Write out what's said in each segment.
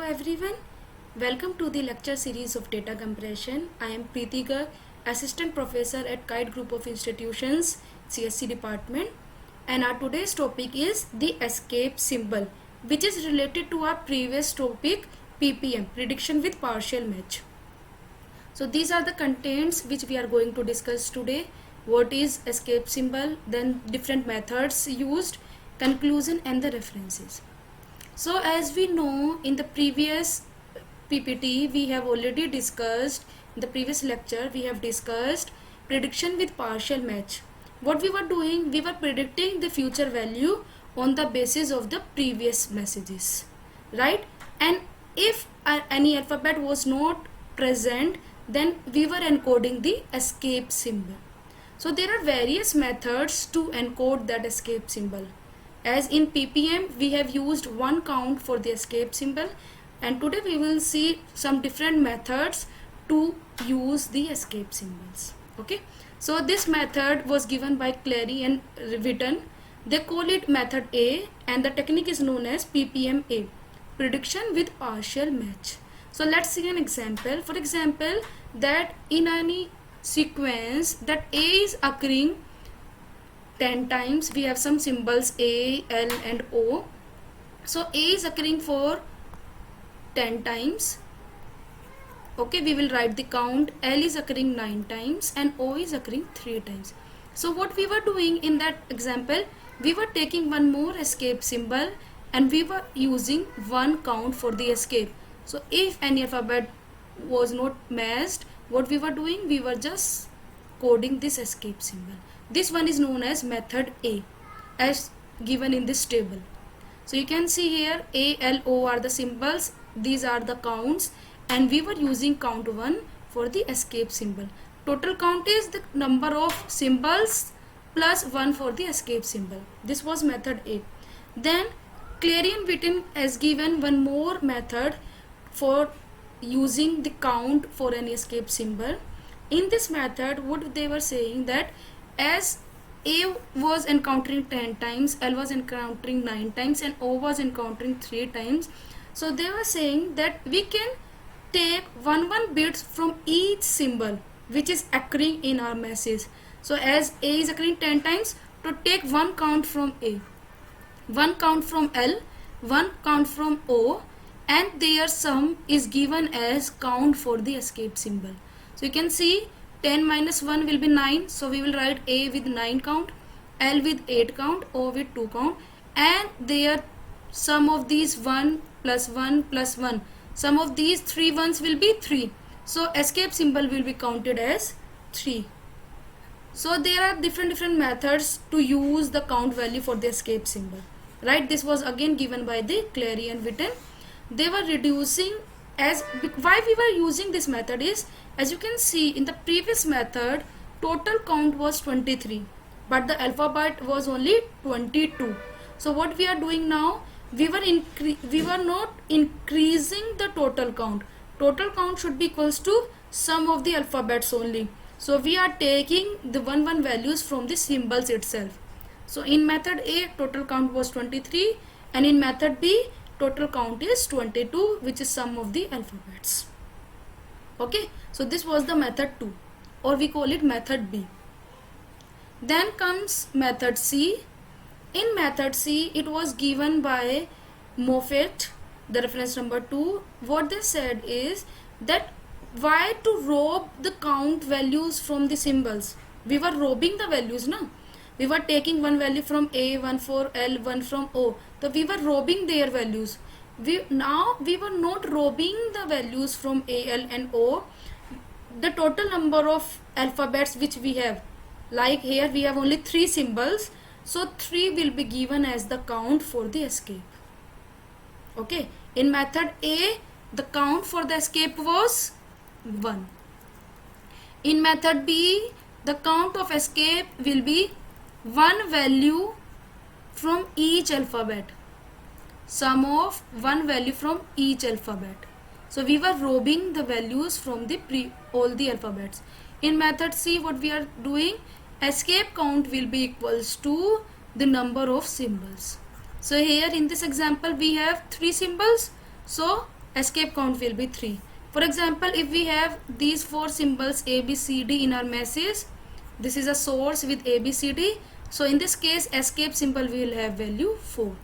everyone, welcome to the lecture series of data compression. I am Preeti Garg, Assistant Professor at Kite Group of Institutions, CSC Department, and our today's topic is the escape symbol, which is related to our previous topic PPM, prediction with partial match. So these are the contents which we are going to discuss today. What is escape symbol, then different methods used, conclusion and the references. So as we know, in the previous PPT we have already discussed, in the previous lecture we have discussed prediction with partial match. What we were doing, we were predicting the future value on the basis of the previous messages, right? And if any alphabet was not present, then we were encoding the escape symbol. So there are various methods to encode that escape symbol. As in PPM, we have used one count for the escape symbol, and today we will see some different methods to use the escape symbols. Okay, so this method was given by Clary and Witten. They call it method A, and the technique is known as PPM-A, prediction with partial match. So let's see an example. For example, that in any sequence that A is occurring 10 times, we have some symbols A, L and O. So A is occurring for 10 times. Okay, we will write the count. L is occurring 9 times and O is occurring 3 times. So what we were doing in that example, we were taking one more escape symbol and we were using one count for the escape. So if any alphabet was not matched, what we were doing, we were just coding this escape symbol. This one is known as method A, as given in this table. So you can see here A, L, O are the symbols, these are the counts, and we were using count 1 for the escape symbol. Total count is the number of symbols plus 1 for the escape symbol. This was method A. Then Clary and Witten has given one more method for using the count for an escape symbol. In this method, what they were saying that as A was encountering 10 times, L was encountering 9 times and O was encountering 3 times. So they were saying that we can take 1 bits from each symbol which is occurring in our message. So as A is occurring 10 times, to take one count from A, one count from L, one count from O, and their sum is given as count for the escape symbol. So you can see 10 minus 1 will be 9, so we will write A with 9 count, L with 8 count, O with 2 count, and their sum of these 1 plus 1 plus 1, sum of these 3 ones will be 3. So escape symbol will be counted as 3. So there are different methods to use the count value for the escape symbol, right? This was again given by the Clary and Witten. They were reducing, as why we were using this method is, as you can see in the previous method, total count was 23, but the alphabet was only 22. So what we are doing now, we were not increasing the total count. Total count should be equals to sum of the alphabets only. So we are taking the 1 values from the symbols itself. So in method A, total count was 23, and in method B, total count is 22, which is sum of the alphabets. Okay, so this was the method 2, or we call it method B. Then comes method C. In method C, it was given by Moffett, the reference number 2. What they said is that why to rob the count values from the symbols? We were robbing the values, no? We were taking one value from A, one for L, one from O. So we were robbing their values. Now we were not robbing the values from A, L and O. The total number of alphabets which we have, like here we have only 3 symbols. So 3 will be given as the count for the escape. Okay. In method A, the count for the escape was 1. In method B, the count of escape will be 1 value from each alphabet, sum of 1 value from each alphabet. So we were robbing the values from the all the alphabets. In method C, what we are doing, escape count will be equals to the number of symbols. So here in this example we have 3 symbols, so escape count will be 3. For example, if we have these 4 symbols A, B, C, D in our message, this is a source with A, B, C, D. So in this case, escape symbol will have value 4,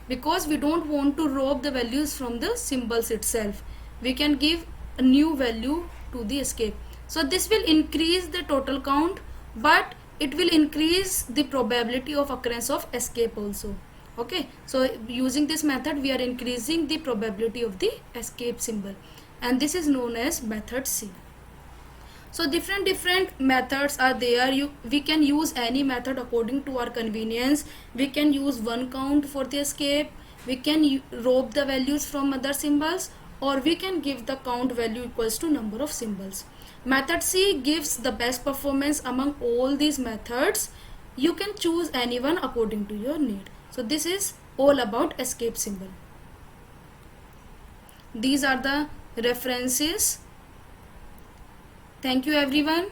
because we don't want to rob the values from the symbols itself. We can give a new value to the escape. So this will increase the total count, but it will increase the probability of occurrence of escape also. Okay, so using this method we are increasing the probability of the escape symbol, and this is known as method C. So different methods are there. We can use any method according to our convenience. We can use one count for the escape, we can rob the values from other symbols, or we can give the count value equals to number of symbols. Method C gives the best performance among all these methods. You can choose anyone according to your need. So this is all about escape symbol. These are the references. Thank you everyone.